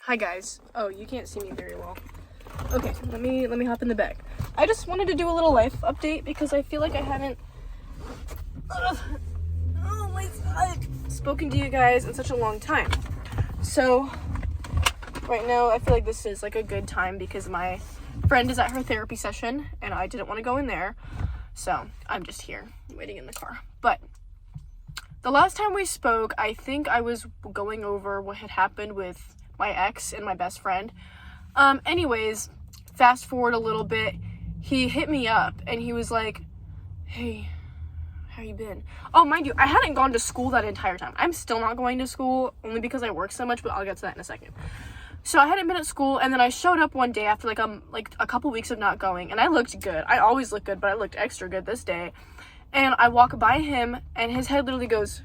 Hi guys. Oh, you can't see me very well. Okay, let me hop in the back. I just wanted to do a little life update because I feel like I haven't spoken to you guys in such a long time. So right now I feel like this is like a good time because my friend is at her therapy session and I didn't want to go in there. So I'm just here waiting in the car. But the last time we spoke, I think I was going over what had happened with my ex and my best friend. Anyways, fast forward a little bit, he hit me up and he was like, hey, how you been? Oh, mind you, I hadn't gone to school that entire time. I'm still not going to school only because I work so much, but I'll get to that in a second. So I hadn't been at school, and then I showed up one day after like a couple weeks of not going, and I looked good. I always look good, but I looked extra good this day. And I walk by him and his head literally goes,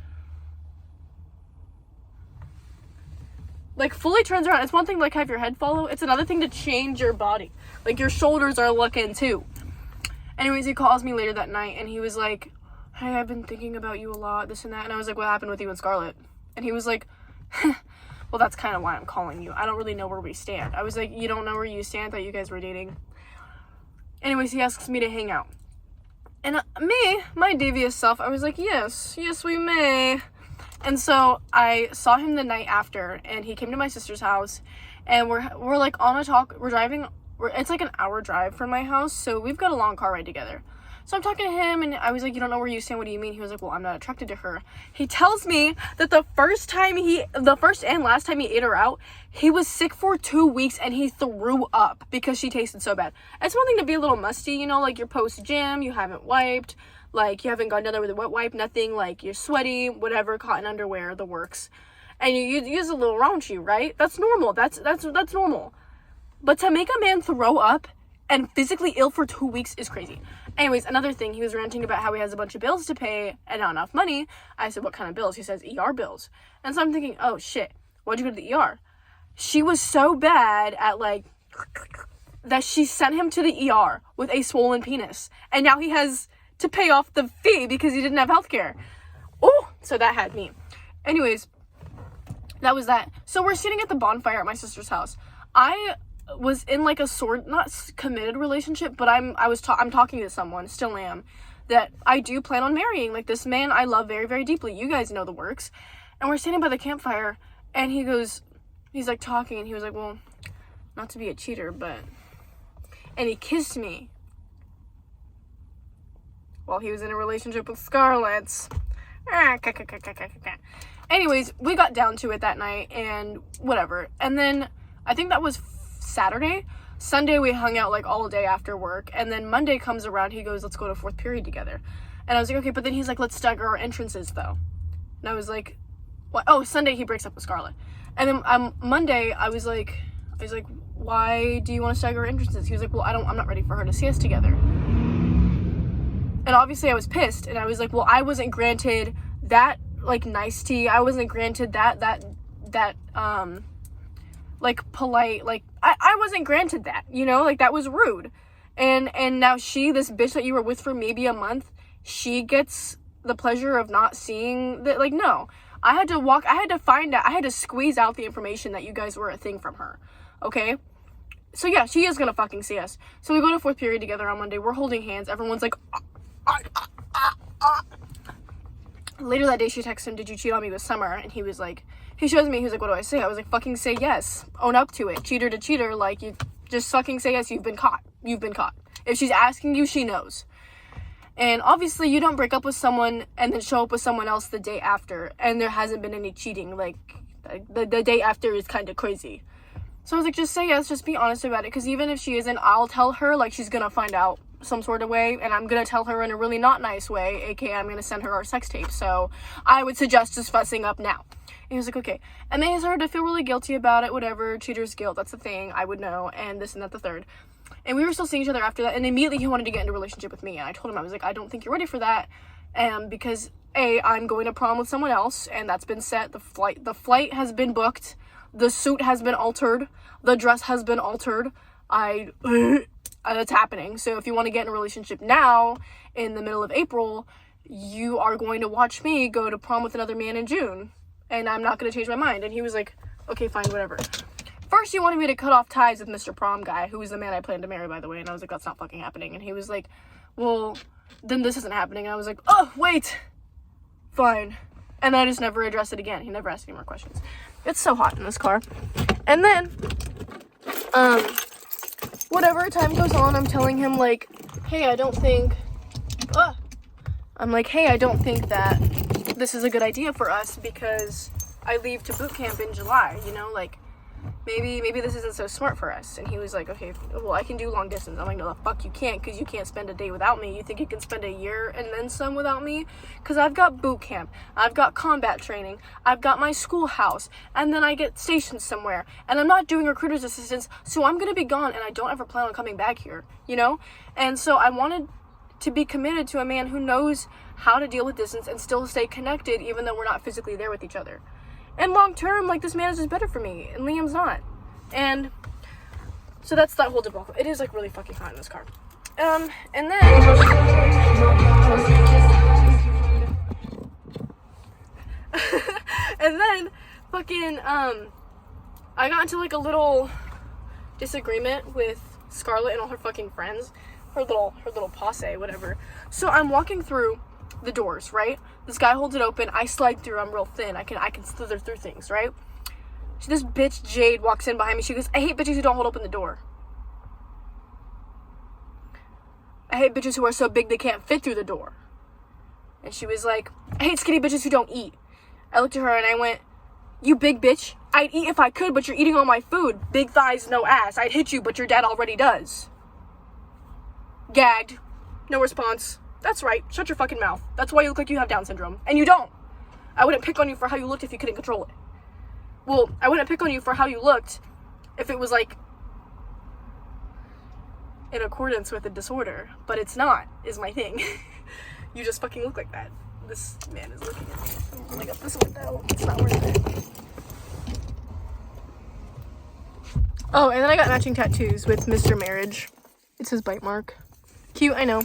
like, fully turns around. It's one thing to like have your head follow, it's another thing to change your body. Like, your shoulders are looking too. Anyways, he calls me later that night and he was like, hey, I've been thinking about you a lot, this and that. And I was like, what happened with you and Scarlett? And he was like, well, that's kind of why I'm calling you. I don't really know where we stand. I was like, you don't know where you stand? I thought you guys were dating. Anyways, he asks me to hang out. And me, my devious self, I was like, yes, we may. And so I saw him the night after, and he came to my sister's house, and we're like on a talk. We're driving. It's like an hour drive from my house, so we've got a long car ride together. So I'm talking to him, and I was like, you don't know where you stand. What do you mean? He was like, well, I'm not attracted to her. He tells me that the first and last time he ate her out, he was sick for 2 weeks, and he threw up because she tasted so bad. It's one thing to be a little musty, you know, like you're post-gym, you haven't wiped. Like, you haven't gone down there with a wet wipe, nothing, like, you're sweaty, whatever, cotton underwear, the works. And you use a little raunchy, right? That's normal. That's normal. But to make a man throw up and physically ill for 2 weeks is crazy. Anyways, another thing, he was ranting about how he has a bunch of bills to pay and not enough money. I said, what kind of bills? He says, ER bills. And so I'm thinking, oh, shit, why'd you go to the ER? She was so bad at, like, that she sent him to the ER with a swollen penis. And now he has to pay off the fee because he didn't have health care. Oh, so that had me. Anyways, that was that. So we're sitting at the bonfire at my sister's house. I was in like a not committed relationship, but I'm talking to someone, still am, that I do plan on marrying. Like, this man I love very, very deeply. You guys know the works. And we're standing by the campfire, and he's like talking, and he was like, well, not to be a cheater, but, and he kissed me while he was in a relationship with Scarlett. Anyways, we got down to it that night and whatever. And then I think that was Saturday. Sunday we hung out like all day after work. And then Monday comes around, he goes, let's go to fourth period together. And I was like, okay, but then he's like, let's stagger our entrances though. And I was like, what? Oh, Sunday he breaks up with Scarlett. And then Monday I was like, why do you want to stagger our entrances? He was like, well, I'm not ready for her to see us together. And obviously I was pissed, and I was like, well, I wasn't granted that, like, nicety. I wasn't granted that, like, polite, like, I wasn't granted that, you know? Like, that was rude. And now this bitch that you were with for maybe a month, she gets the pleasure of not seeing that. Like, no. I had to squeeze out the information that you guys were a thing from her, okay? So yeah, she is gonna fucking see us. So we go to fourth period together on Monday. We're holding hands. Everyone's like, Later that day, she texted him, did you cheat on me this summer? And he was like, he shows me, he was like, what do I say? I was like, fucking say yes. Own up to it. Cheater to cheater. Like, you just fucking say yes. You've been caught. If she's asking you, she knows. And obviously, you don't break up with someone and then show up with someone else the day after, and there hasn't been any cheating. Like, the day after is kind of crazy. So I was like, just say yes, just be honest about it, because even if she isn't, I'll tell her, like, she's gonna find out some sort of way, and I'm gonna tell her in a really not nice way, aka I'm gonna send her our sex tape. So I would suggest just fussing up now. And he was like, okay. And then he started to feel really guilty about it, whatever, cheater's guilt, that's the thing, I would know, and this and that, the third. And we were still seeing each other after that, and immediately he wanted to get into a relationship with me, and I told him, I was like, I don't think you're ready for that, because I'm going to prom with someone else, and that's been set. The flight has been booked, the suit has been altered, the dress has been altered, it's happening. So if you want to get in a relationship now, in the middle of April, you are going to watch me go to prom with another man in June, and I'm not going to change my mind. And he was like, okay, fine, whatever. First, he wanted me to cut off ties with Mr. Prom guy, who was the man I planned to marry, by the way. And I was like, that's not fucking happening. And he was like, well, then this isn't happening. And I was like, oh, wait. Fine. And I just never addressed it again. He never asked any more questions. It's so hot in this car. And then, whatever time goes on, I'm telling him, like, hey, I don't think that this is a good idea for us because I leave to boot camp in July, you know, like, maybe this isn't so smart for us. And he was like, okay, well, I can do long distance. I'm like, no, the fuck you can't, because you can't spend a day without me. You think you can spend a year and then some without me? Because I've got boot camp, I've got combat training, I've got my schoolhouse, and then I get stationed somewhere, and I'm not doing recruiter's assistance, so I'm gonna be gone, and I don't ever plan on coming back here, you know? And so I wanted to be committed to a man who knows how to deal with distance and still stay connected even though we're not physically there with each other. And long term, like, this man is just better for me, and Liam's not. And so that's that whole debacle. It is, like, really fucking hot in this car. And then and then fucking I got into, like, a little disagreement with Scarlett and all her fucking friends, her little posse, whatever. So I'm walking through the doors, right? This guy holds it open. I slide through. I'm real thin. I can slither through things, right? So this bitch Jade walks in behind me. She goes, I hate bitches who don't hold open the door. I hate bitches who are so big they can't fit through the door. And she was like, I hate skinny bitches who don't eat. I looked at her and I went, you big bitch. I'd eat if I could, but you're eating all my food. Big thighs, no ass. I'd hit you, but your dad already does. Gagged. No response. That's right. Shut your fucking mouth. That's why you look like you have Down syndrome. And you don't. I wouldn't pick on you for how you looked if you couldn't control it. Well, I wouldn't pick on you for how you looked if it was, like, in accordance with a disorder. But it's not, is my thing. You just fucking look like that. This man is looking at me. I'm rolling up this window. It's not worth it. Oh, and then I got matching tattoos with Mr. Marriage. It's his bite mark. Cute, I know.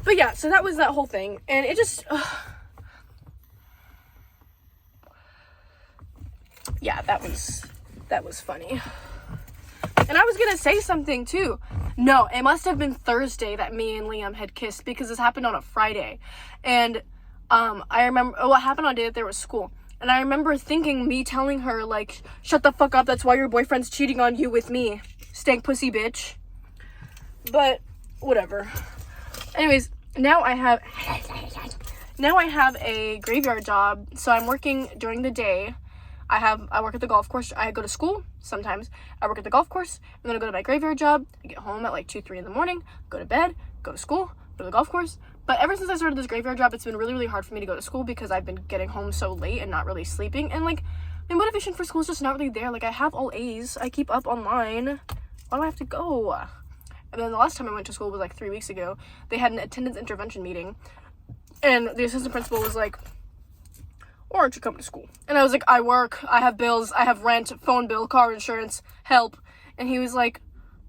But yeah, so that was that whole thing. And it just... yeah, that was funny. And I was gonna say something too. No, it must have been Thursday that me and Liam had kissed, because this happened on a Friday. And I remember what happened on a day that there was school. And I remember thinking, me telling her, like, shut the fuck up, that's why your boyfriend's cheating on you with me, stank pussy bitch. But whatever. Anyways, now I have a graveyard job. So I'm working during the day. I work at the golf course. I go to school sometimes. I work at the golf course. I'm gonna go to my graveyard job. I get home at like 2-3 in the morning, go to bed, go to school, go to the golf course. But ever since I started this graveyard job, it's been really, really hard for me to go to school because I've been getting home so late and not really sleeping. And, like, my motivation for school is just not really there. Like, I have all A's. I keep up online. Why do I have to go? And then the last time I went to school was like 3 weeks ago. They had an attendance intervention meeting. And the assistant principal was like, why aren't you coming to school? And I was like, I work, I have bills, I have rent, phone bill, car insurance, help. And he was like,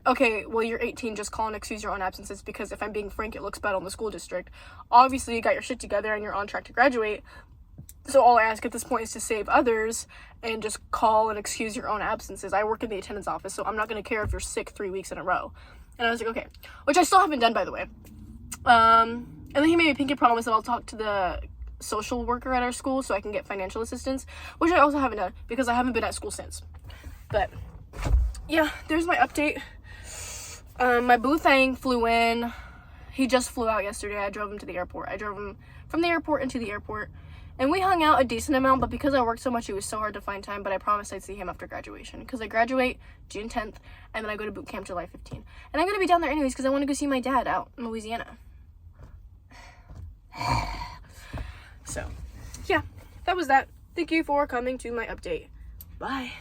okay, well, you're 18, just call and excuse your own absences, because if I'm being frank, it looks bad on the school district. Obviously, you got your shit together and you're on track to graduate. So all I ask at this point is to save others and just call and excuse your own absences. I work in the attendance office, so I'm not going to care if you're sick 3 weeks in a row. And I was like, okay. Which I still haven't done, by the way. And then he made me a pinky promise that I'll talk to the social worker at our school so I can get financial assistance, which I also haven't done because I haven't been at school since. But yeah, there's my update. My boo thing flew in. He just flew out yesterday. I drove him to the airport. I drove him from the airport into the airport, and we hung out a decent amount, but because I worked so much, it was so hard to find time. But I promised I'd see him after graduation, because I graduate June 10th, and then I go to boot camp July 15th. And I'm going to be down there anyways, because I want to go see my dad out in Louisiana. So, yeah, that was that. Thank you for coming to my update. Bye.